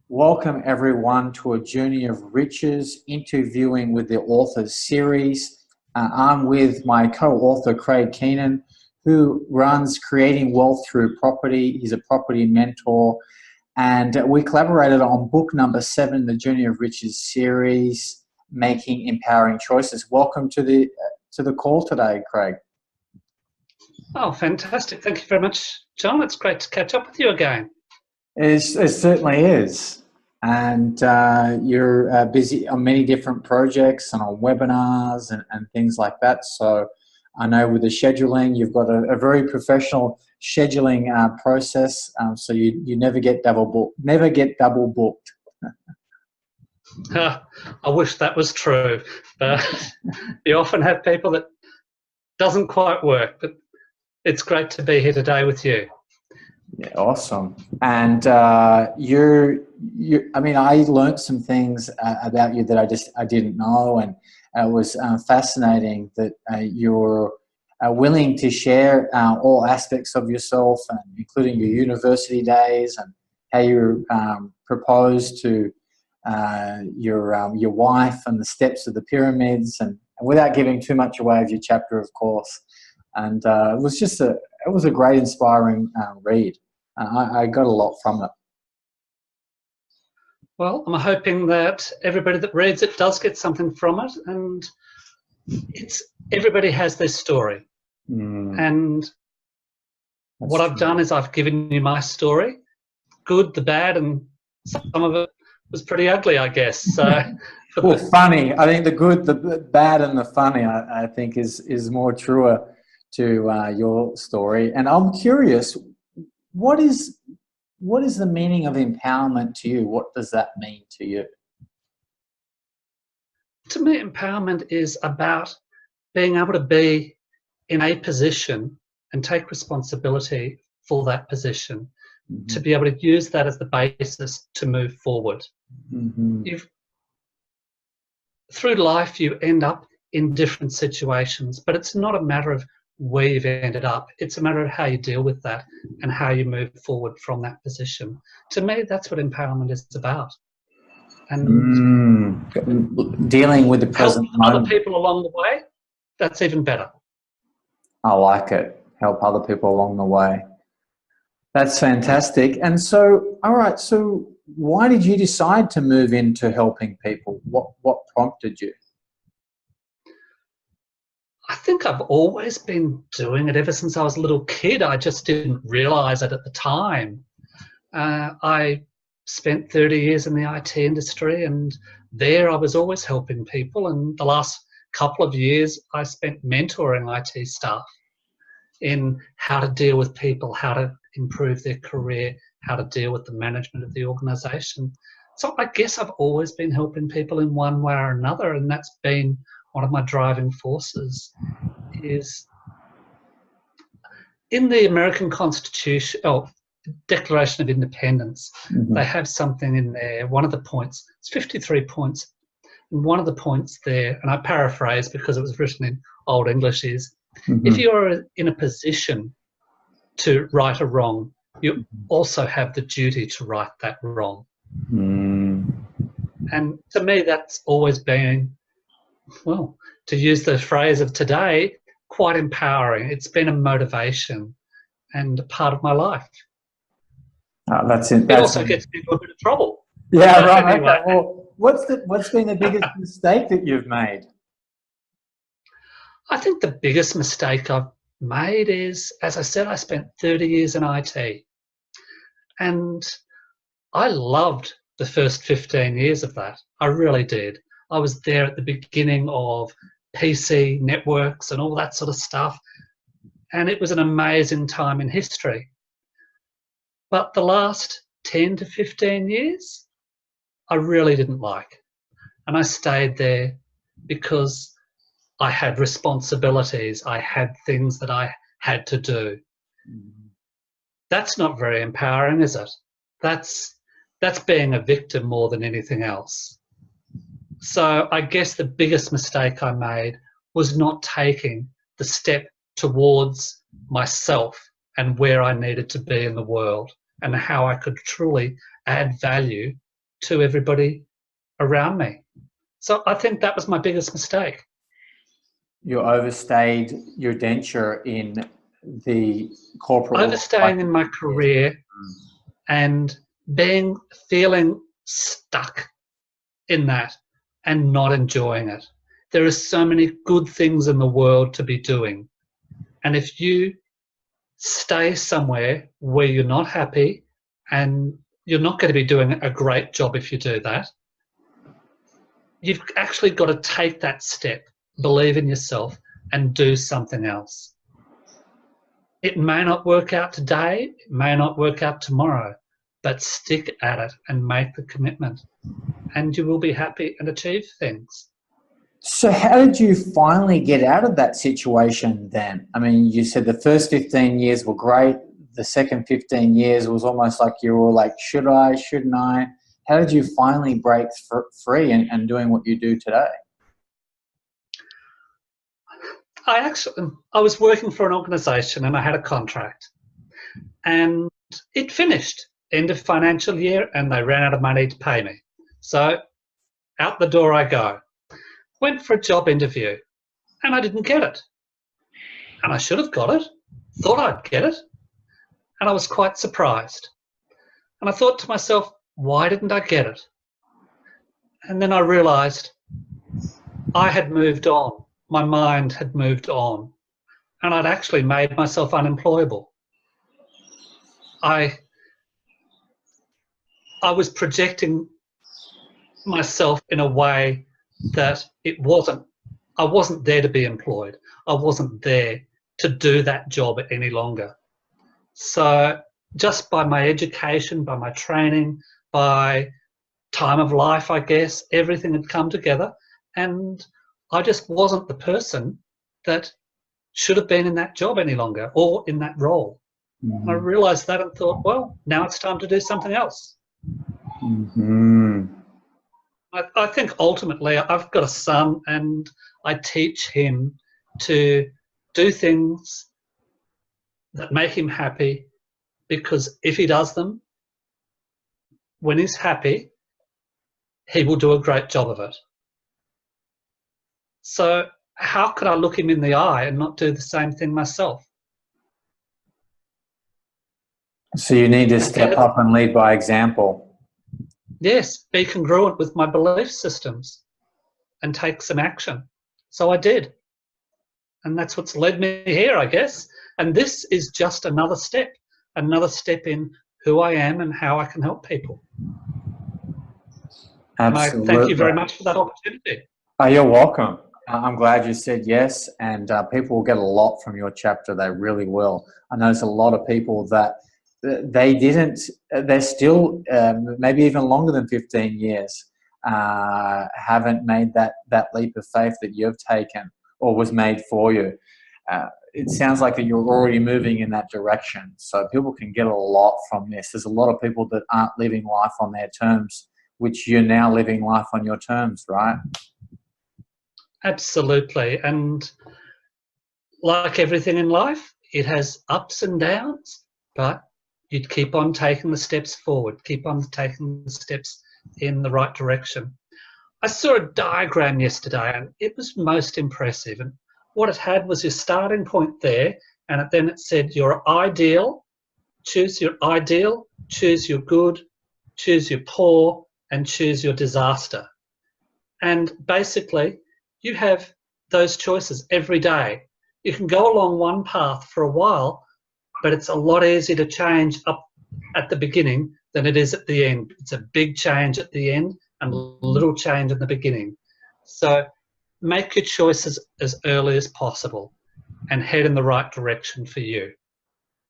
Welcome everyone to a Journey of Riches interviewing with the authors series. I'm with my co-author Craig Keenan, who runs Creating Wealth Through Property. He's a property mentor, and we collaborated on book number 7, the Journey of Riches series, Making Empowering Choices. Welcome to the call today, Craig. Oh, fantastic. Thank you very much, John. It's great to catch up with you again. It certainly is. And you're busy on many different projects and on webinars and things like that. So I know with the scheduling, you've got a very professional scheduling process. So you never get double booked. I wish that was true. But you often have people that doesn't quite work. But it's great to be here today with you. Yeah, awesome. And I learned some things about you that I didn't know, and it was fascinating that you're willing to share all aspects of yourself, including your university days and how you proposed to your wife and the steps of the pyramids, and without giving too much away of your chapter, of course. And it was a great, inspiring read. I got a lot from it. Well, I'm hoping that everybody that reads it does get something from it, and everybody has their story. And what I've done is I've given you my story, good, the bad, and some of it was pretty ugly, I guess. So, well, funny. I think the good, the bad, and the funny, I think is more truer to your story. And I'm curious, what is the meaning of empowerment to you? What does that mean to you? To me, empowerment is about being able to be in a position and take responsibility for that position, to be able to use that as the basis to move forward. Through life, you end up in different situations, but it's not a matter of where you've ended up. It's a matter of how you deal with that and how you move forward from that position. To me, that's what empowerment is about. And dealing with the present help other people along the way, that's even better. I like it. Help other people along the way. That's fantastic. And so, all right, so why did you decide to move into helping people? What prompted you? I think I've always been doing it ever since I was a little kid. I just didn't realise it at the time. I spent 30 years in the IT industry, and there I was always helping people. And the last couple of years I spent mentoring IT staff in how to deal with people, how to improve their career, how to deal with the management of the organisation. So I guess I've always been helping people in one way or another, and that's been one of my driving forces. Is in the American Constitution, Declaration of Independence, they have something in there. One of the points, it's 53 points, and one of the points there, and I paraphrase because it was written in Old English, is if you're in a position to right a wrong, you also have the duty to right that wrong. And to me, that's always been, well, to use the phrase of today, quite empowering. It's been a motivation and a part of my life. That's it. It also gets me into a bit of trouble. Yeah, right. Anyway. Okay. Well, what's been the biggest mistake that you've made? I think the biggest mistake I've made is, as I said, I spent 30 years in IT. And I loved the first 15 years of that. I really did. I was there at the beginning of PC networks and all that sort of stuff. And it was an amazing time in history. But the last 10 to 15 years, I really didn't like. And I stayed there because I had responsibilities. I had things that I had to do. That's not very empowering, is it? That's being a victim more than anything else. So I guess the biggest mistake I made was not taking the step towards myself and where I needed to be in the world and how I could truly add value to everybody around me. So I think that was my biggest mistake. You overstayed your denture in the corporate world. Overstaying in my career and feeling stuck in that and not enjoying it. There are so many good things in the world to be doing. And if you stay somewhere where you're not happy, and you're not going to be doing a great job if you do that, you've actually got to take that step, believe in yourself, and do something else. It may not work out today, it may not work out tomorrow, but stick at it and make the commitment, and you will be happy and achieve things. So how did you finally get out of that situation then? I mean, you said the first 15 years were great. The second 15 years was almost like you were like, should I, shouldn't I? How did you finally break free and doing what you do today? I was working for an organisation and I had a contract, and it finished end of financial year and they ran out of money to pay me. So out the door I go. Went for a job interview and I didn't get it. And I should have got it. Thought I'd get it. And I was quite surprised. And I thought to myself, why didn't I get it? And then I realised I had moved on. My mind had moved on. And I'd actually made myself unemployable. I was projecting myself in a way that I wasn't there to be employed. I wasn't there to do that job any longer. So just by my education, by my training, by time of life, I guess, everything had come together, and I just wasn't the person that should have been in that job any longer or in that role. Mm-hmm. I realised that and thought, well, now it's time to do something else. Mm-hmm. I think ultimately I've got a son and I teach him to do things that make him happy, because if he does them, when he's happy, he will do a great job of it. So how could I look him in the eye and not do the same thing myself? So you need to step up and lead by example. Yes, be congruent with my belief systems and take some action. So I did. And that's what's led me here, I guess. And this is just another step in who I am and how I can help people. Absolutely. And I thank you very much for that opportunity. Oh, you're welcome. I'm glad you said yes, and people will get a lot from your chapter. They really will. I know there's a lot of people that they're still maybe even longer than 15 years, haven't made that leap of faith that you've taken or was made for you. It sounds like that you're already moving in that direction. So people can get a lot from this. There's a lot of people that aren't living life on their terms, which you're now living life on your terms, right? Absolutely. And like everything in life, it has ups and downs, but you'd keep on taking the steps forward, keep on taking the steps in the right direction. I saw a diagram yesterday and it was most impressive. And what it had was your starting point there, and then it said your ideal, choose your good, choose your poor, and choose your disaster. And basically, you have those choices every day. You can go along one path for a while, but it's a lot easier to change up at the beginning than it is at the end. It's a big change at the end and a little change in the beginning. So make your choices as early as possible and head in the right direction for you.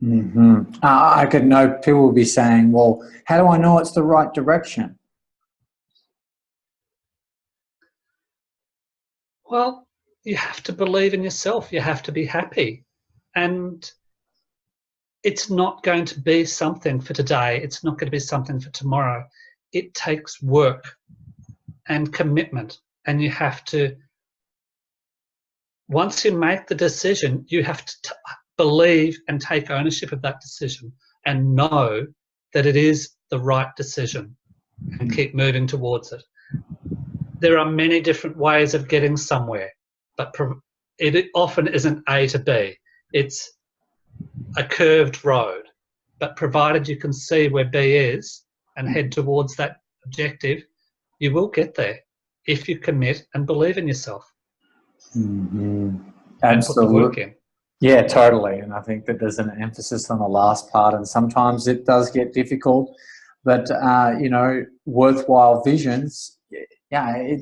Mm-hmm. I could know people will be saying, well, how do I know it's the right direction? Well, you have to believe in yourself. You have to be happy. And it's not going to be something for today. It's not going to be something for tomorrow. It takes work and commitment. And you have to, once you make the decision, you have to believe and take ownership of that decision and know that it is the right decision. and keep moving towards it. There are many different ways of getting somewhere, but it often isn't A to B. It's a curved road, but provided you can see where B is and head towards that objective, you will get there if you commit and believe in yourself. Mm-hmm. And put the work in. Yeah, totally. And I think that there's an emphasis on the last part, and sometimes it does get difficult, but worthwhile visions. Yeah,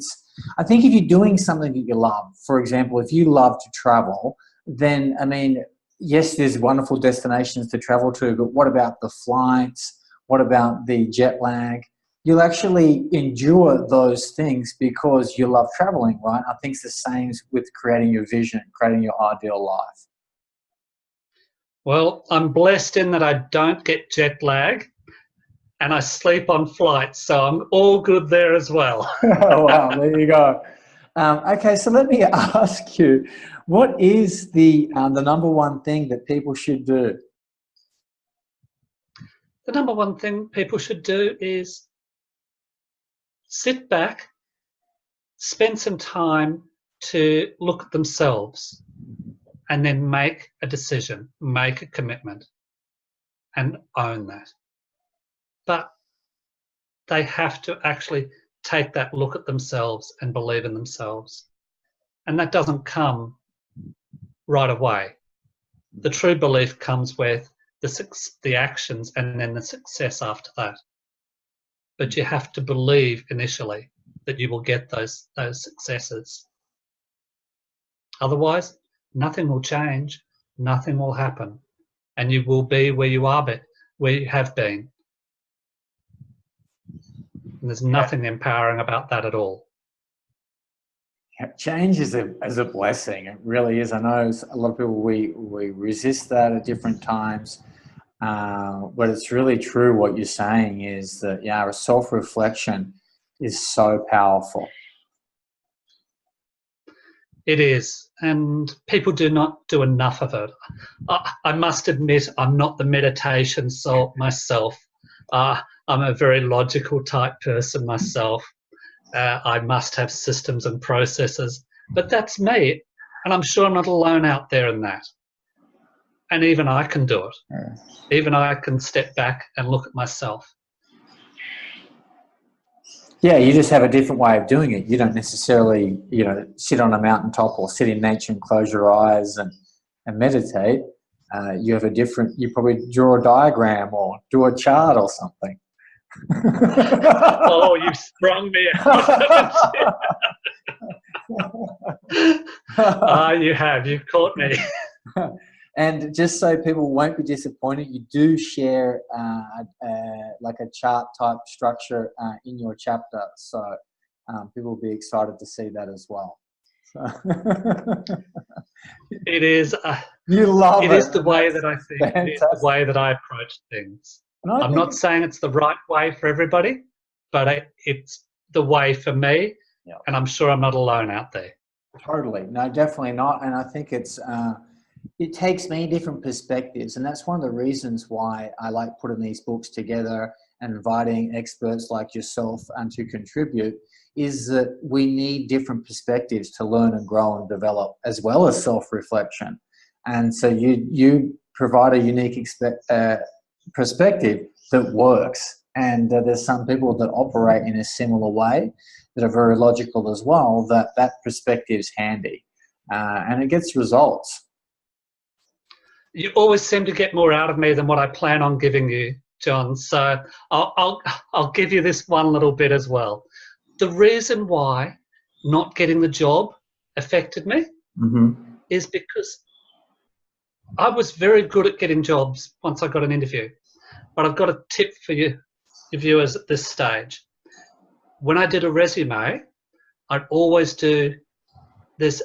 I think if you're doing something that you love, for example, if you love to travel, then, I mean, yes, there's wonderful destinations to travel to, but what about the flights? What about the jet lag? You'll actually endure those things because you love traveling, right? I think it's the same with creating your vision, creating your ideal life. Well, I'm blessed in that I don't get jet lag and I sleep on flights, so I'm all good there as well. Oh, wow, there you go. Okay, so let me ask you, what is the number one thing that people should do? The number one thing people should do is sit back, spend some time to look at themselves, and then make a decision, make a commitment, and own that. But they have to actually take that look at themselves and believe in themselves. And that doesn't come right away. The true belief comes with the actions and then the success after that. But you have to believe initially that you will get those successes. Otherwise, nothing will change, nothing will happen, and you will be where you are, where you have been. And there's nothing empowering about that at all. Change is a blessing. It really is. I know a lot of people, we resist that at different times, but it's really true what you're saying is that, a self-reflection is so powerful. It is, and people do not do enough of it. I must admit, I'm not the meditation soul myself. I'm a very logical type person myself. I must have systems and processes, but that's me, and I'm sure I'm not alone out there in that. And even I can do it. Even I can step back and look at myself. Yeah, you just have a different way of doing it. You don't necessarily, sit on a mountaintop or sit in nature and close your eyes and meditate. You have you probably draw a diagram or do a chart or something. Oh, you've sprung me out. You have. You've caught me. And just so people won't be disappointed, you do share like a chart type structure in your chapter. So people will be excited to see that as well. So it is. You love it. It is the way that I think. Fantastic. It is the way that I approach things. I'm not saying it's the right way for everybody, but it's the way for me, and I'm sure I'm not alone out there. Totally. No, definitely not. And I think it takes many different perspectives, and that's one of the reasons why I like putting these books together and inviting experts like yourself to contribute, is that we need different perspectives to learn and grow and develop, as well as self-reflection. And so you provide a unique perspective that works, and there's some people that operate in a similar way that are very logical as well, that perspective's handy, and it gets results. You always seem to get more out of me than what I plan on giving you, John, so I'll give you this one little bit as well. The reason why not getting the job affected me is because I was very good at getting jobs once I got an interview. But I've got a tip for you, your viewers at this stage. When I did a resume, I'd always do this.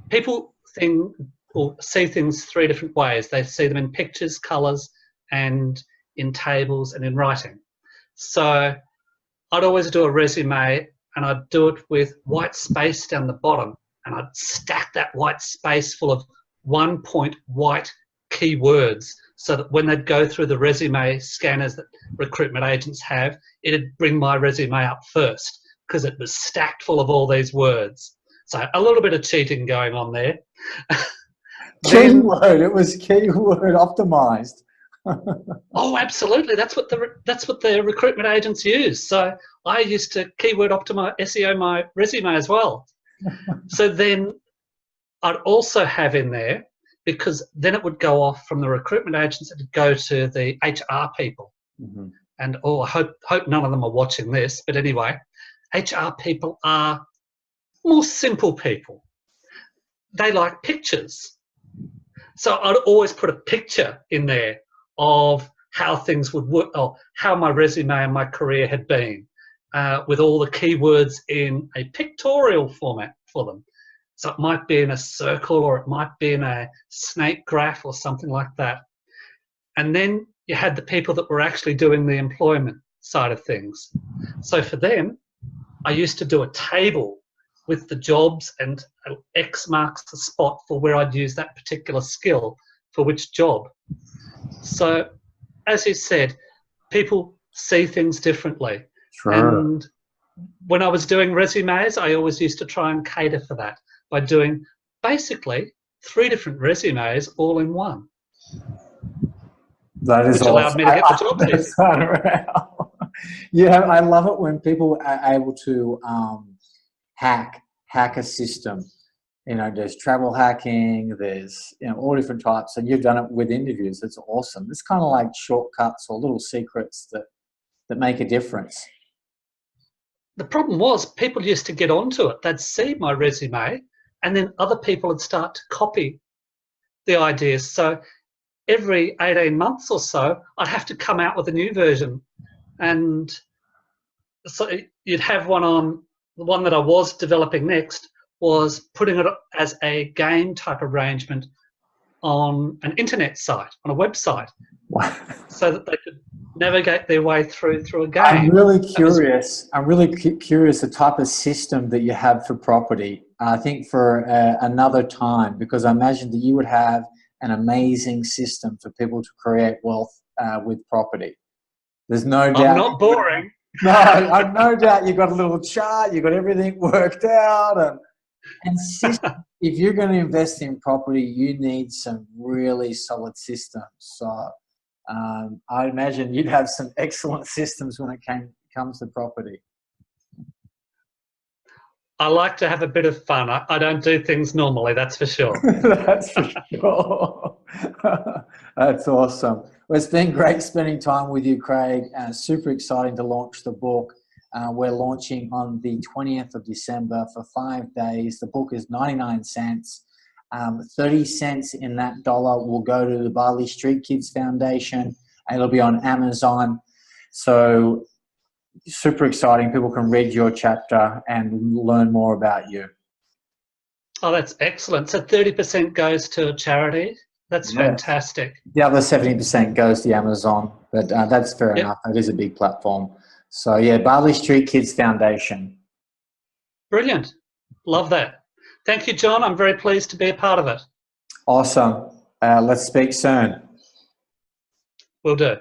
People see things three different ways. They see them in pictures, colours, and in tables and in writing. So I'd always do a resume, and I'd do it with white space down the bottom, and I'd stack that white space full of 1-point white keywords so that when they'd go through the resume scanners that recruitment agents have, it'd bring my resume up first because it was stacked full of all these words. So a little bit of cheating going on there. Keyword, it was keyword optimized. Oh, absolutely. That's what the recruitment agents use. So I used to keyword optimize SEO my resume as well. So then I'd also have in there, because then it would go off from the recruitment agents, it would go to the HR people. Mm-hmm. And I hope none of them are watching this, but anyway, HR people are more simple people. They like pictures. So I'd always put a picture in there of how things would work, or how my resume and my career had been, with all the keywords in a pictorial format for them. So it might be in a circle, or it might be in a snake graph or something like that. And then you had the people that were actually doing the employment side of things. So for them, I used to do a table with the jobs, and X marks the spot for where I'd use that particular skill for which job. So, as you said, people see things differently. Sure. And when I was doing resumes, I always used to try and cater for that by doing basically 3 different resumes all in one. That is which awesome. allowed me to get the job easy. Yeah, I love it when people are able to hack a system. You know, there's travel hacking, there's, you know, all different types, and you've done it with interviews. It's awesome. It's kind of like shortcuts or little secrets that make a difference. The problem was people used to get onto it. They'd see my resume, and then other people would start to copy the ideas. So every 18 months or so, I'd have to come out with a new version. And so you'd have one on, the one that I was developing next was putting it as a game type arrangement on an internet site, on a website, so that they could navigate their way through a game. I'm really curious the type of system that you have for property. I think for another time, because I imagine that you would have an amazing system for people to create wealth with property. There's no doubt. I'm not boring. No, I've no doubt you've got a little chart, you've got everything worked out. And system, if you're going to invest in property, you need some really solid systems. So I imagine you'd have some excellent systems when it comes to property. I like to have a bit of fun. I don't do things normally, that's for sure. That's for sure. That's awesome. Well, it's been great spending time with you, Craig. Super exciting to launch the book. We're launching on the 20th of December for 5 days. The book is 99 cents. 30 cents in that dollar will go to the Bali Street Kids Foundation. It'll be on Amazon. So super exciting. People can read your chapter and learn more about you. Oh, that's excellent. So 30% goes to charity. That's fantastic. The other 70% goes to Amazon, but that's fair enough. It is a big platform. So yeah, Bali Street Kids Foundation. Brilliant. Love that. Thank you, John. I'm very pleased to be a part of it. Awesome. Let's speak soon. Will do.